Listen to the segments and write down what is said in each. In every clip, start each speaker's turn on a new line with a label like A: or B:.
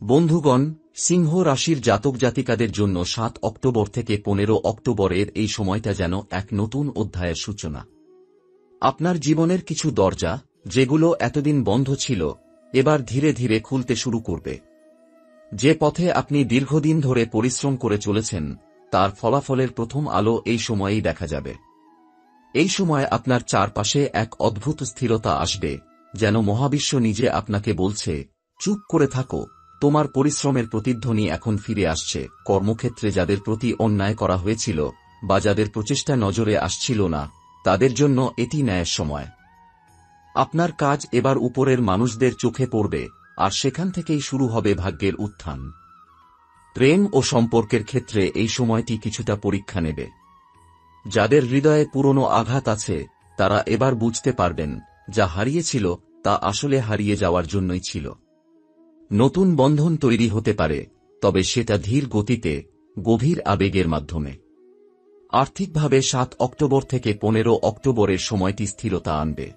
A: বন্ধুগণ, সিংহ রাশির জাতক জাতিকাদের জন্য ৭ অক্টোবর থেকে ১৫ অক্টোবরের এই সময়টা যেন এক নতুন অধ্যায়ের সূচনা। আপনার জীবনের কিছু দরজা, যেগুলো এতদিন বন্ধ ছিল, এবার ধীরে ধীরে খুলতে শুরু করবে। যে পথে আপনি দীর্ঘদিন ধরে পরিশ্রম করে চলেছেন, তার ফলাফলের প্রথম আলো এই সময়েই দেখা যাবে। এই সময় আপনার চারপাশে এক অদ্ভুত স্থিরতা আসবে, যেন মহাবিশ্ব নিজে আপনাকে বলছে, চুপ করে থাকো, তোমার পরিশ্রমের প্রতিধ্বনি এখন ফিরে আসছে। কর্মক্ষেত্রে যাদের প্রতি অন্যায় করা হয়েছিল বা যাদের প্রচেষ্টা নজরে আসছিল না, তাদের জন্য এটি ন্যায়ের সময়। আপনার কাজ এবার উপরের মানুষদের চোখে পড়বে, আর সেখান থেকেই শুরু হবে ভাগ্যের উত্থান। প্রেম ও সম্পর্কের ক্ষেত্রে এই সময়টি কিছুটা পরীক্ষা নেবে। যাদের হৃদয়ে পুরনো আঘাত আছে, তারা এবার বুঝতে পারবেন, যা হারিয়েছিল তা আসলে হারিয়ে যাওয়ার জন্যই ছিল। নতুন বন্ধন তৈরি হতে পারে, তবে সেটা ধীর গতিতে, গভীর আবেগের মাধ্যমে। আর্থিকভাবে ৭ অক্টোবর থেকে ১৫ অক্টোবরের সময়টি স্থিরতা আনবে।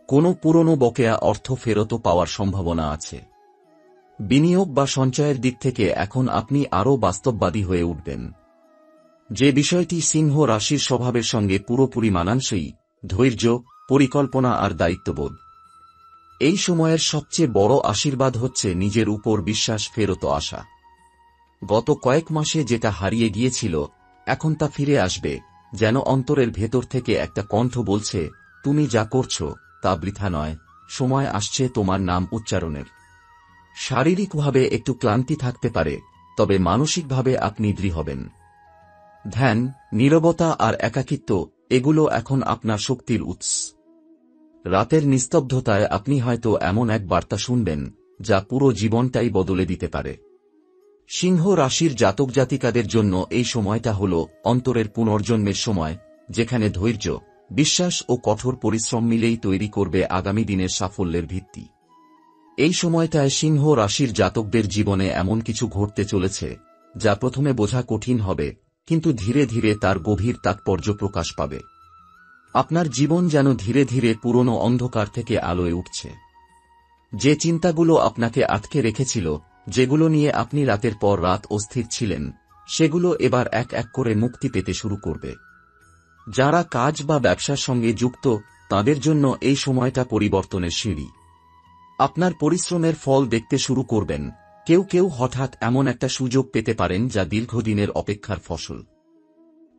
A: কোনো পুরনো বকেয়া অর্থ ফেরত পাওয়ার সম্ভাবনা আছে। বিনিয়োগ বা সঞ্চয়ের দিক থেকে এখন আপনি আরও বাস্তববাদী হয়ে উঠবেন। যে বিষয়টি সিংহ রাশির স্বভাবের সঙ্গে পুরোপুরি মানানসই, ধৈর্য, পরিকল্পনা আর দায়িত্ববোধ। এই সময়ের সবচেয়ে বড় আশীর্বাদ হচ্ছে নিজের উপর বিশ্বাস ফেরত আসা। গত কয়েক মাসে যেটা হারিয়ে গিয়েছিল, এখন তা ফিরে আসবে, যেন অন্তরের ভেতর থেকে একটা কণ্ঠ বলছে, তুমি যা করছো তা বৃথা নয়, সময় আসছে তোমার নাম উচ্চারণের। শারীরিকভাবে একটু ক্লান্তি থাকতে পারে, তবে মানসিকভাবে আপনি দৃঢ় হবেন। ধ্যান, নীরবতা আর একাকিত্ব, এগুলো এখন আপনার শক্তির উৎস। রাতের নিস্তব্ধতায় আপনি হয়তো এমন এক বার্তা শুনবেন, যা পুরো জীবনটাই বদলে দিতে পারে। সিংহ রাশির জাতক জাতিকাদের জন্য এই সময়টা হল অন্তরের পুনর্জন্মের সময়, যেখানে ধৈর্য, বিশ্বাস ও কঠোর পরিশ্রম মিলেই তৈরি করবে আগামী দিনের সাফল্যের ভিত্তি। এই সময়টায় সিংহ রাশির জাতকদের জীবনে এমন কিছু ঘটতে চলেছে, যা প্রথমে বোঝা কঠিন হবে, কিন্তু ধীরে ধীরে তার গভীর তাৎপর্য প্রকাশ পাবে। আপনার জীবন যেন ধীরে ধীরে পুরনো অন্ধকার থেকে আলোয় উঠছে। যে চিন্তাগুলো আপনাকে আটকে রেখেছিল, যেগুলো নিয়ে আপনি রাতের পর রাত অস্থির ছিলেন, সেগুলো এবার এক এক করে মুক্তি পেতে শুরু করবে। যারা কাজ বা ব্যবসার সঙ্গে যুক্ত, তাদের জন্য এই সময়টা পরিবর্তনের সিঁড়ি। আপনার পরিশ্রমের ফল দেখতে শুরু করবেন। কেউ কেউ হঠাৎ এমন একটা সুযোগ পেতে পারেন যা দীর্ঘদিনের অপেক্ষার ফসল।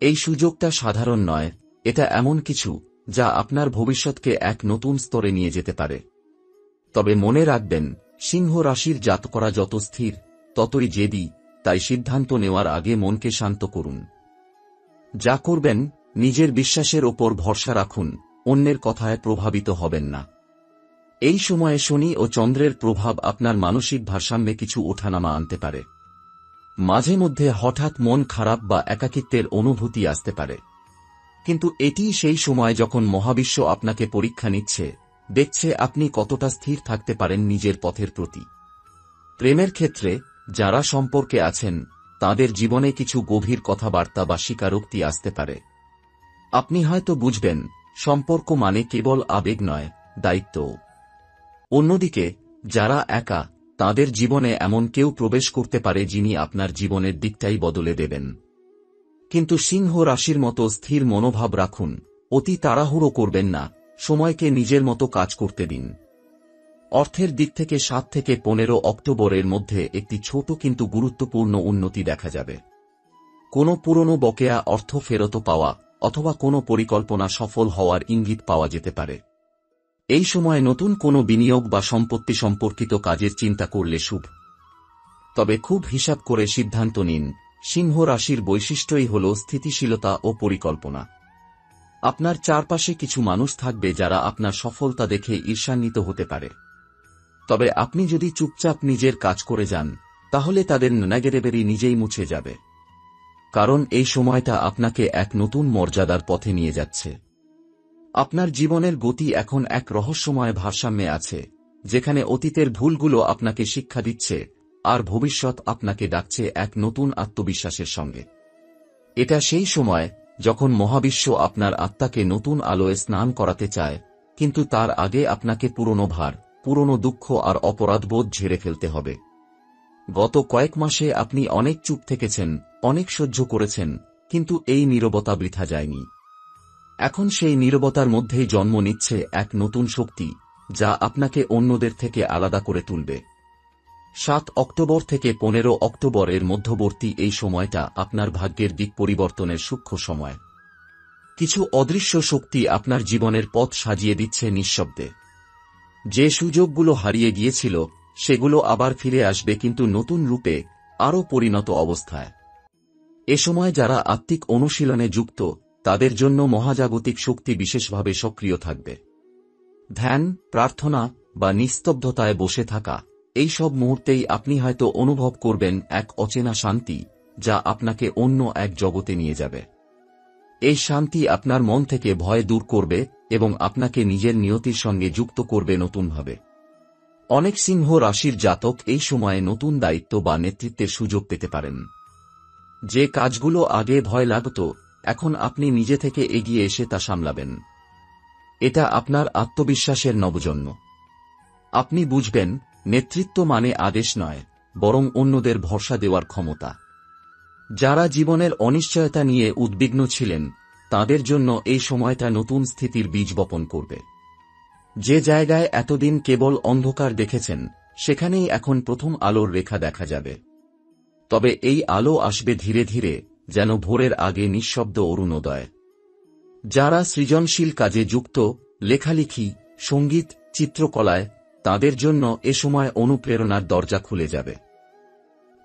A: এই সুযোগটা সাধারণ নয়, এটা এমন কিছু যা আপনার ভবিষ্যৎকে এক নতুন স্তরে নিয়ে যেতে পারে। তবে মনে রাখবেন, সিংহ রাশির জাতকরা যত স্থির, ততই জেদি, তাই সিদ্ধান্ত নেওয়ার আগে মনকে শান্ত করুন। যা করবেন, নিজের বিশ্বাসের ওপর ভরসা রাখুন, অন্যের কথায় প্রভাবিত হবেন না। এই সময়ে শনি ও চন্দ্রের প্রভাব আপনার মানসিক ভারসাম্যে কিছু ওঠানামা আনতে পারে। মাঝে মধ্যে হঠাৎ মন খারাপ বা একাকিত্বের অনুভূতি আসতে পারে। কিন্তু এটিই সেই সময় যখন মহাবিশ্ব আপনাকে পরীক্ষা নিচ্ছে, দেখছে আপনি কতটা স্থির থাকতে পারেন নিজের পথের প্রতি। প্রেমের ক্ষেত্রে যারা সম্পর্কে আছেন, তাদের জীবনে কিছু গভীর কথাবার্তা বা স্বীকারোক্তি আসতে পারে। আপনি হয়তো বুঝবেন, সম্পর্ক মানে কেবল আবেগ নয়, দায়িত্বও। অন্যদিকে যারা একা, তাদের জীবনে এমন কেউ প্রবেশ করতে পারে যিনি আপনার জীবনের দিকটাই বদলে দেবেন। কিন্তু সিংহ রাশির মতো স্থির মনোভাব রাখুন, অতি তাড়াহুড়ো করবেন না, সময়কে নিজের মতো কাজ করতে দিন। অর্থের দিক থেকে ৭ থেকে ১৫ অক্টোবরের মধ্যে একটি ছোট কিন্তু গুরুত্বপূর্ণ উন্নতি দেখা যাবে। কোনো পুরনো বকেয়া অর্থ ফেরত পাওয়া অথবা কোনো পরিকল্পনা সফল হওয়ার ইঙ্গিত পাওয়া যেতে পারে। এই সময় নতুন কোনো বিনিয়োগ বা সম্পত্তি সম্পর্কিত কাজের চিন্তা করলে শুভ। তবে খুব হিসাব করে সিদ্ধান্ত নিন। সিংহ রাশির বৈশিষ্ট্যই হল স্থিতিশীলতা ও পরিকল্পনা। আপনার চারপাশে কিছু মানুষ থাকবে যারা আপনার সফলতা দেখে ঈর্ষান্বিত হতে পারে। তবে আপনি যদি চুপচাপ নিজের কাজ করে যান, তাহলে তাদের নেগেটিভিটি নিজেই মুছে যাবে। কারণ এই সময়টা আপনাকে এক নতুন মর্যাদার পথে নিয়ে যাচ্ছে। আপনার জীবনের গতি এখন এক রহস্যময় ভারসাম্যে আছে, যেখানে অতীতের ভুলগুলো আপনাকে শিক্ষা দিচ্ছে, আর ভবিষ্যৎ আপনাকে ডাকছে এক নতুন আত্মবিশ্বাসের সঙ্গে। এটা সেই সময় যখন মহাবিশ্ব আপনার আত্মাকে নতুন আলোয় স্নান করাতে চায়, কিন্তু তার আগে আপনাকে পুরনো ভার, পুরনো দুঃখ আর অপরাধবোধ ঝেড়ে ফেলতে হবে। গত কয়েক মাসে আপনি অনেক চুপ থেকেছেন, অনেক সহ্য করেছেন, কিন্তু এই নীরবতা বৃথা যায়নি। এখন সেই নীরবতার মধ্যেই জন্ম নিচ্ছে এক নতুন শক্তি, যা আপনাকে অন্যদের থেকে আলাদা করে তুলবে। 7 অক্টোবর থেকে 15 অক্টোবর এর মধ্যবর্তী এই সময়টা আপনার ভাগ্যের দিক পরিবর্তনের সূক্ষ্ম সময়। কিছু অদৃশ্য শক্তি আপনার জীবনের পথ সাজিয়ে দিচ্ছে নিঃশব্দে। যে সুযোগগুলো হারিয়ে গিয়েছিল সেগুলো আবার ফিরে আসবে, কিন্তু নতুন রূপে, আরও পরিণত অবস্থায়। এ সময় যারা আত্মিক অনুশীলনে যুক্ত তাদের জন্য মহাজাগতিক শক্তি বিশেষভাবে সক্রিয় থাকবে। ধ্যান, প্রার্থনা বা নিস্তব্ধতায় বসে থাকা, এই সব মুহূর্তেই আপনি হয়তো অনুভব করবেন এক অচেনা শান্তি, যা আপনাকে অন্য এক জগতে নিয়ে যাবে। এই শান্তি আপনার মন থেকে ভয় দূর করবে এবং আপনাকে নিজের নিয়তির সঙ্গে যুক্ত করবে নতুনভাবে। অনেক সিংহ রাশির জাতক এই সময়ে নতুন দায়িত্ব বা নেতৃত্বের সুযোগ পেতে পারেন। যে কাজগুলো আগে ভয় লাগত, এখন আপনি নিজে থেকে এগিয়ে এসে তা সামলাবেন। এটা আপনার আত্মবিশ্বাসের নবজন্ম। আপনি বুঝবেন, নেতৃত্ব মানে আদেশ নয়, বরং অন্যদের ভরসা দেওয়ার ক্ষমতা। যারা জীবনের অনিশ্চয়তা নিয়ে উদ্বিগ্ন ছিলেন, তাদের জন্য এই সময়টা নতুন স্থিতির বীজ বপন করবে। যে জায়গায় এতদিন কেবল অন্ধকার দেখেছেন, সেখানেই এখন প্রথম আলোর রেখা দেখা যাবে। তবে এই আলো আসবে ধীরে ধীরে, যেন ভোরের আগে নিঃশব্দ অরুণোদয়। যারা সৃজনশীল কাজে যুক্ত, লেখালেখি, সঙ্গীত, চিত্রকলায়, তাদের জন্য এ সময় অনুপ্রেরণার দরজা খুলে যাবে।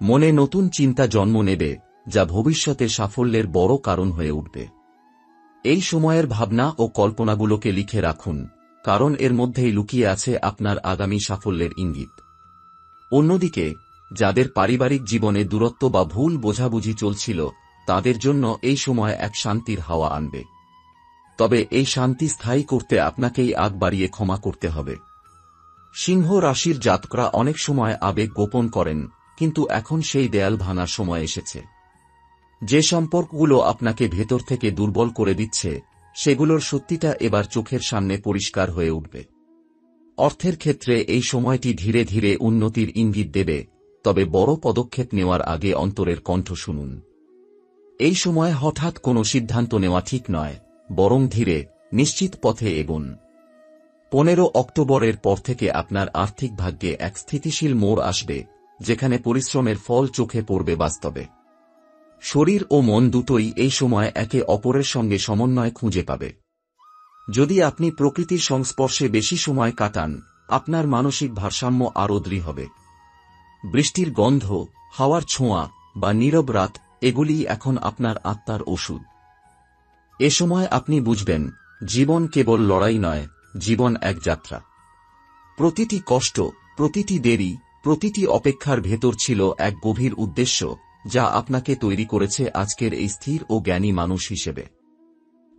A: মনে নতুন চিন্তা জন্ম নেবে, যা ভবিষ্যতে সাফল্যের বড় কারণ হয়ে উঠবে। এই সময়ের ভাবনা ও কল্পনাগুলোকে লিখে রাখুন, কারণ এর মধ্যেই লুকিয়ে আছে আপনার আগামী সাফল্যের ইঙ্গিত। অন্যদিকে, যাদের পারিবারিক জীবনে দূরত্ব বা ভুল বোঝাবুঝি চলছিল, তাদের জন্য এই সময় এক শান্তির হাওয়া আনবে। তবে এই শান্তি স্থায়ী করতে আপনাকেই আগ বাড়িয়ে ক্ষমা করতে হবে। সিংহ রাশির জাতকরা অনেক সময় আবেগ গোপন করেন, কিন্তু এখন সেই দেয়াল ভাঙার সময় এসেছে। যে সম্পর্কগুলো আপনাকে ভেতর থেকে দুর্বল করে দিচ্ছে, সেগুলোর সত্যিটা এবার চোখের সামনে পরিষ্কার হয়ে উঠবে। অর্থের ক্ষেত্রে এই সময়টি ধীরে ধীরে উন্নতির ইঙ্গিত দেবে, তবে বড় পদক্ষেপ নেওয়ার আগে অন্তরের কণ্ঠ শুনুন। এই সময় হঠাৎ কোনো সিদ্ধান্ত নেওয়া ঠিক নয়, বরং ধীরে, নিশ্চিত পথে এগোন। 15 অক্টোবরের পর থেকে আপনার আর্থিক ভাগ্যে এক স্থিতিশীল মোড় আসবে, যেখানে পরিশ্রমের ফল চোখে পড়বে বাস্তবে। শরীর ও মন দুটোই এই সময় একে অপরের সঙ্গে সমন্বয় খুঁজে পাবে। যদি আপনি প্রকৃতির সংস্পর্শে বেশি সময় কাটান, আপনার মানসিক ভারসাম্য আরও দৃঢ় হবে। বৃষ্টির গন্ধ, হাওয়ার ছোঁয়া বা নীরব রাত, এগুলিই এখন আপনার আত্মার ওষুধ। এ সময় আপনি বুঝবেন, জীবন কেবল লড়াই নয়, জীবন এক যাত্রা। প্রতিটি কষ্ট, প্রতিটি দেরি, প্রতিটি অপেক্ষার ভেতর ছিল এক গভীর উদ্দেশ্য, যা আপনাকে তৈরি করেছে আজকের এই স্থির ও জ্ঞানী মানুষ হিসেবে।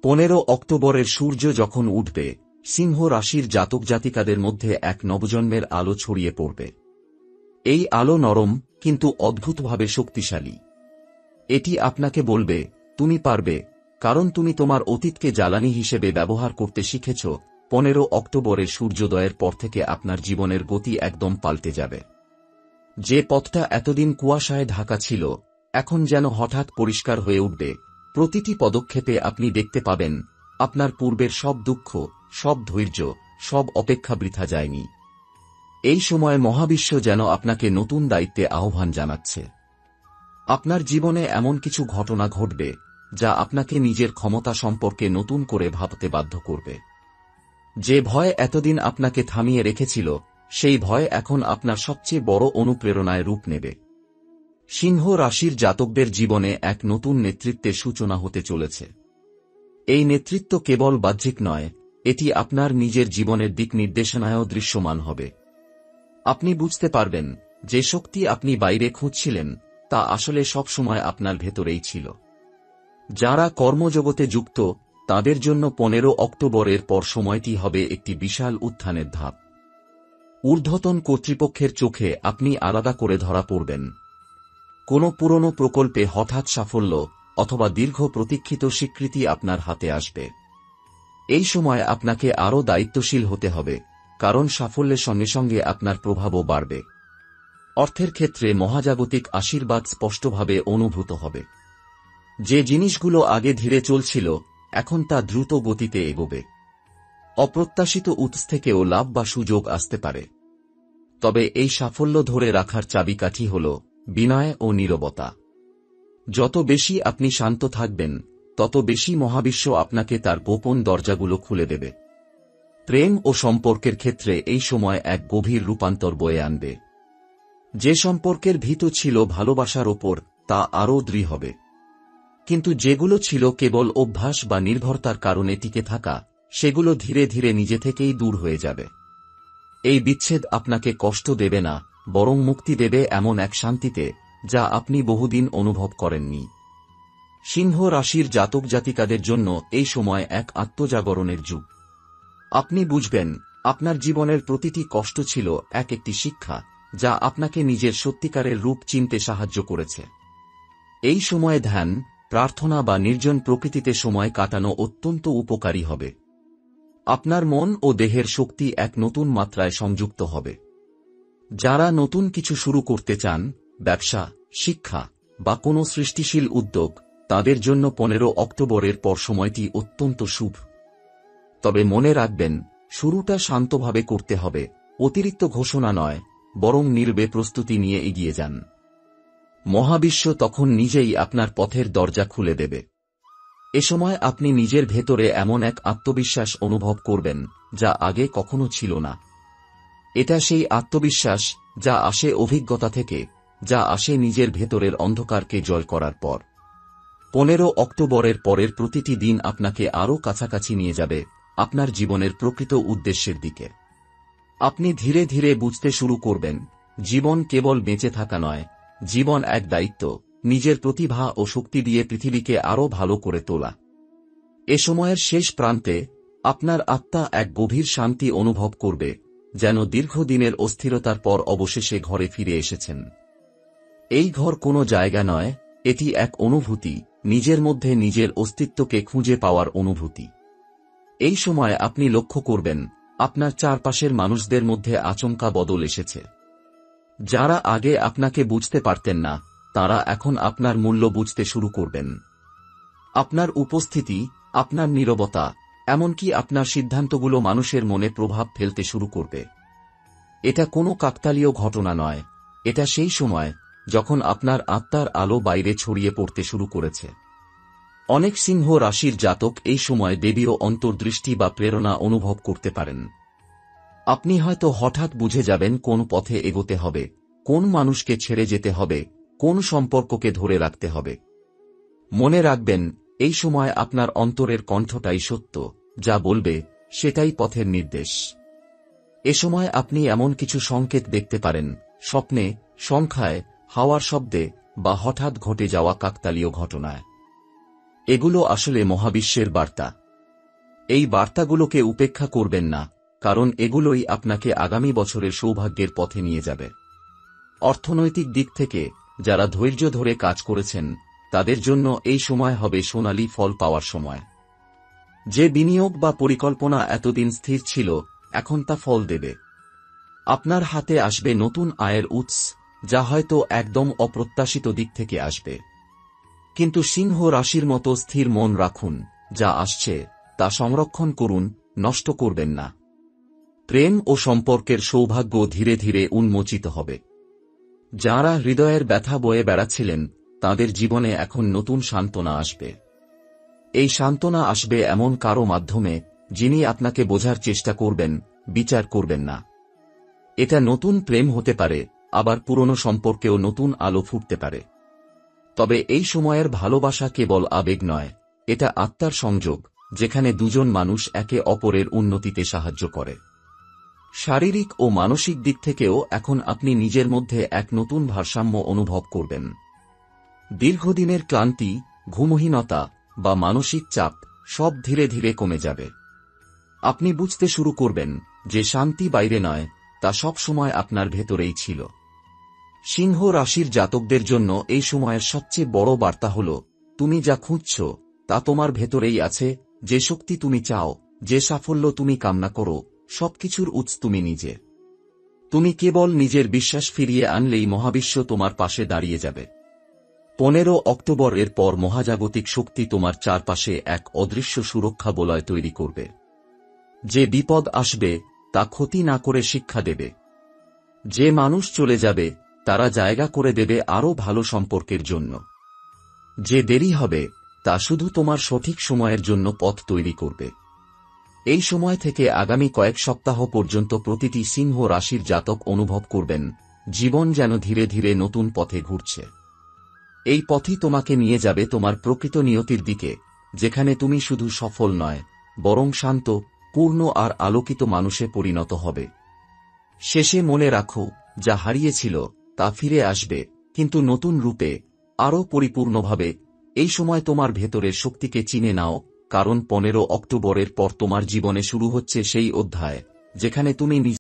A: 15 অক্টোবরের সূর্য যখন উঠবে, সিংহ রাশির জাতক জাতিকাদের মধ্যে এক নবজন্মের আলো ছড়িয়ে পড়বে। এই আলো নরম, কিন্তু অদ্ভুতভাবে শক্তিশালী। এটি আপনাকে বলবে, তুমি পারবে, কারণ তুমি তোমার অতীতকে জ্বালানি হিসেবে ব্যবহার করতে শিখেছ। 15 অক্টোবরের সূর্যোদয়ের পর থেকে আপনার জীবনের গতি একদম পাল্টে যাবে। যে পথটা এতদিন কুয়াশায় ঢাকা ছিল, এখন যেন হঠাৎ পরিষ্কার হয়ে উঠবে। প্রতিটি পদক্ষেপে আপনি দেখতে পাবেন, আপনার পূর্বের সব দুঃখ, সব ধৈর্য, সব অপেক্ষা বৃথা যায়নি। এই সময় মহাবিশ্ব যেন আপনাকে নতুন দায়িত্বে আহ্বান জানাচ্ছে। আপনার জীবনে এমন কিছু ঘটনা ঘটবে, যা আপনাকে নিজের ক্ষমতা সম্পর্কে নতুন করে ভাবতে বাধ্য করবে। যে ভয় এতদিন আপনাকে থামিয়ে রেখেছিল, সেই ভয় এখন আপনার সবচেয়ে বড় অনুপ্রেরণায় রূপ নেবে। সিংহ রাশির জাতকদের জীবনে এক নতুন নেতৃত্বের সূচনা হতে চলেছে। এই নেতৃত্ব কেবল বাহ্যিক নয়, এটি আপনার নিজের জীবনের দিক নির্দেশনায়ও দৃশ্যমান হবে। আপনি বুঝতে পারবেন, যে শক্তি আপনি বাইরে খুঁজছিলেন, তা আসলে সবসময় আপনার ভেতরেই ছিল। যারা কর্মজগতে যুক্ত, তাদের জন্য 15 অক্টোবরের পর সময়টি হবে একটি বিশাল উত্থানের ধাপ। ঊর্ধ্বতন কর্তৃপক্ষের চোখে আপনি আলাদা করে ধরা পড়বেন। কোনো পুরনো প্রকল্পে হঠাৎ সাফল্য অথবা দীর্ঘ প্রতীক্ষিত স্বীকৃতি আপনার হাতে আসবে। এই সময় আপনাকে আরও দায়িত্বশীল হতে হবে, কারণ সাফল্যের সঙ্গে সঙ্গে আপনার প্রভাবও বাড়বে। অর্থের ক্ষেত্রে মহাজাগতিক আশীর্বাদ স্পষ্টভাবে অনুভূত হবে। যে জিনিসগুলো আগে ধীরে চলছিল, এখন তা দ্রুত গতিতে এগোবে। অপ্রত্যাশিত উৎস থেকেও লাভ বা সুযোগ আসতে পারে। তবে এই সাফল্য ধরে রাখার চাবিকাঠি হল বিনয় ও নীরবতা। যত বেশি আপনি শান্ত থাকবেন, তত বেশি মহাবিশ্ব আপনাকে তার গোপন দরজাগুলো খুলে দেবে। প্রেম ও সম্পর্কের ক্ষেত্রে এই সময় এক গভীর রূপান্তর বয়ে আনবে। যে সম্পর্কের ভিত ছিল ভালোবাসার ওপর, তা আরও দৃঢ় হবে। কিন্তু যেগুলো ছিল কেবল অভ্যাস বা নির্ভরতার কারণে টিকে থাকা, সেগুলো ধীরে ধীরে নিজে থেকেই দূর হয়ে যাবে। এই বিচ্ছেদ আপনাকে কষ্ট দেবে না, বরং মুক্তি দেবে এমন এক শান্তিতে, যা আপনি বহুদিন অনুভব করেননি। সিংহ রাশির জাতক জাতিকাদের জন্য এই সময় এক আত্মজাগরণের যুগ। আপনি বুঝবেন, আপনার জীবনের প্রতিটি কষ্ট ছিল একটি শিক্ষা, যা আপনাকে নিজের সত্যিকারের রূপ চিনতে সাহায্য করেছে। এই সময়ে ধ্যান, প্রার্থনা বা নির্জন প্রকৃতিতে সময় কাটানো অত্যন্ত উপকারী হবে। আপনার মন ও দেহের শক্তি এক নতুন মাত্রায় সংযুক্ত হবে। যারা নতুন কিছু শুরু করতে চান, ব্যবসা, শিক্ষা বা কোনো সৃষ্টিশীল উদ্যোগ, তাদের জন্য 15 অক্টোবরের পর সময়টি অত্যন্ত শুভ। তবে মনে রাখবেন, শুরুটা শান্তভাবে করতে হবে, অতিরিক্ত ঘোষণা নয়, বরং নীরবে প্রস্তুতি নিয়ে এগিয়ে যান। মহাবিশ্ব তখন নিজেই আপনার পথের দরজা খুলে দেবে। এ সময় আপনি নিজের ভেতরে এমন এক আত্মবিশ্বাস অনুভব করবেন, যা আগে কখনো ছিল না। এটা সেই আত্মবিশ্বাস যা আসে অভিজ্ঞতা থেকে, যা আসে নিজের ভেতরের অন্ধকারকে জয় করার পর। 15 অক্টোবরের পরের প্রতিটি দিন আপনাকে আরও কাছাকাছি নিয়ে যাবে আপনার জীবনের প্রকৃত উদ্দেশ্যের দিকে। আপনি ধীরে ধীরে বুঝতে শুরু করবেন, জীবন কেবল বেঁচে থাকা নয়, জীবন এক দায়িত্ব, নিজের প্রতিভা ও শক্তি দিয়ে পৃথিবীকে আরও ভালো করে তোলা। এ সময়ের শেষ প্রান্তে আপনার আত্মা এক গভীর শান্তি অনুভব করবে, যেন দীর্ঘদিনের অস্থিরতার পর অবশেষে ঘরে ফিরে এসেছেন। এই ঘর কোনো জায়গা নয়, এটি এক অনুভূতি, নিজের মধ্যে নিজের অস্তিত্বকে খুঁজে পাওয়ার অনুভূতি। এই সময় আপনি লক্ষ্য করবেন, আপনার চারপাশের মানুষদের মধ্যে আচমকা বদল এসেছে। যারা আগে আপনাকে বুঝতে পারতেন না, তারা এখন আপনার মূল্য বুঝতে শুরু করবেন। আপনার উপস্থিতি, আপনার নীরবতা, এমনকি আপনার সিদ্ধান্তগুলো মানুষের মনে প্রভাব ফেলতে শুরু করবে। এটা কোনো কাকতালীয় ঘটনা নয়, এটা সেই সময় যখন আপনার আত্মার আলো বাইরে ছড়িয়ে পড়তে শুরু করেছে। অনেক সিংহ রাশির জাতক এই সময় দেবীয় অন্তর্দৃষ্টি বা প্রেরণা অনুভব করতে পারেন। আপনি হয়তো হঠাৎ বুঝে যাবেন কোন পথে এগোতে হবে, কোন মানুষকে ছেড়ে যেতে হবে, কোন সম্পর্ককে ধরে রাখতে হবে। মনে রাখবেন, এই সময় আপনার অন্তরের কণ্ঠটাই সত্য, যা বলবে সেটাই পথের নির্দেশ। এ সময় আপনি এমন কিছু সংকেত দেখতে পারেন, স্বপ্নে, সংখ্যায়, হাওয়ার শব্দে বা হঠাৎ ঘটে যাওয়া কাকতালীয় ঘটনায়। এগুলো আসলে মহাবিশ্বের বার্তা। এই বার্তাগুলোকে উপেক্ষা করবেন না, কারণ এগুলোই আপনাকে আগামী বছরের সৌভাগ্যের পথে নিয়ে যাবে। অর্থনৈতিক দিক থেকে যারা ধৈর্য ধরে কাজ করেছেন, তাদের জন্য এই সময় হবে সোনালী ফল পাওয়ার সময়। যে বিনিয়োগ বা পরিকল্পনা এতদিন স্থির ছিল, এখন তা ফল দেবে। আপনার হাতে আসবে নতুন আয়ের উৎস, যা হয়তো একদম অপ্রত্যাশিত দিক থেকে আসবে। কিন্তু সিংহ রাশির মতো স্থির মন রাখুন, যা আসছে তা সংরক্ষণ করুন, নষ্ট করবেন না। প্রেম ও সম্পর্কের সৌভাগ্য ধীরে ধীরে উন্মোচিত হবে। যাঁরা হৃদয়ের ব্যথা বয়ে বেড়াচ্ছিলেন, তাঁদের জীবনে এখন নতুন সান্ত্বনা আসবে। এই সান্ত্বনা আসবে এমন কারো মাধ্যমে, যিনি আপনাকে বোঝার চেষ্টা করবেন, বিচার করবেন না। এটা নতুন প্রেম হতে পারে, আবার পুরনো সম্পর্কেও নতুন আলো ফুটতে পারে। তবে এই সময়ের ভালোবাসা কেবল আবেগ নয়, এটা আত্মার সংযোগ, যেখানে দুজন মানুষ একে অপরের উন্নতিতে সাহায্য করে। শারীরিক ও মানসিক দিক থেকেও এখন আপনি নিজের মধ্যে এক নতুন ভারসাম্য অনুভব করবেন। দীর্ঘদিনের ক্লান্তি, ঘুমহীনতা বা মানসিক চাপ সব ধীরে ধীরে কমে যাবে। আপনি বুঝতে শুরু করবেন যে শান্তি বাইরে নয়, তা সব সময় আপনার ভেতরেই ছিল। সিংহ রাশির জাতকদের জন্য এই সময়ের সবচেয়ে বড় বার্তা হল, তুমি যা খুঁজছ তা তোমার ভেতরেই আছে। যে শক্তি তুমি চাও, যে সাফল্য তুমি কামনা করো, সবকিছুর উৎস তুমি নিজে। তুমি কেবল নিজের বিশ্বাস ফিরিয়ে আনলেই মহাবিশ্ব তোমার পাশে দাঁড়িয়ে যাবে। 15 অক্টোবর এর পর মহাজাগতিক শক্তি তোমার চারপাশে এক অদৃশ্য সুরক্ষা বলয় তৈরি করবে। যে বিপদ আসবে তা ক্ষতি না করে শিক্ষা দেবে। যে মানুষ চলে যাবে তারা জায়গা করে দেবে আরও ভালো সম্পর্কের জন্য। যে দেরি হবে তা শুধু তোমার সঠিক সময়ের জন্য পথ তৈরি করবে। এই সময় থেকে আগামী কয়েক সপ্তাহ পর্যন্ত প্রতিটি সিংহ রাশির জাতক অনুভব করবেন জীবন যেন ধীরে ধীরে নতুন পথে ঘুরছে। এই পথই তোমাকে নিয়ে যাবে তোমার প্রকৃত নিয়তির দিকে, যেখানে তুমি শুধু সফল নয় বরং শান্ত, পূর্ণ আর আলোকিত মানুষে পরিণত হবে। শেষে মনে রাখো, যা হারিয়েছিল তা ফিরে আসবে, কিন্তু নতুন রূপে, আরও পরিপূর্ণভাবে। এই সময় তোমার ভেতরের শক্তিকে চিনে নাও, কারণ 15 অক্টোবরের পর তোমার জীবনে শুরু হচ্ছে সেই অধ্যায় যেখানে তুমি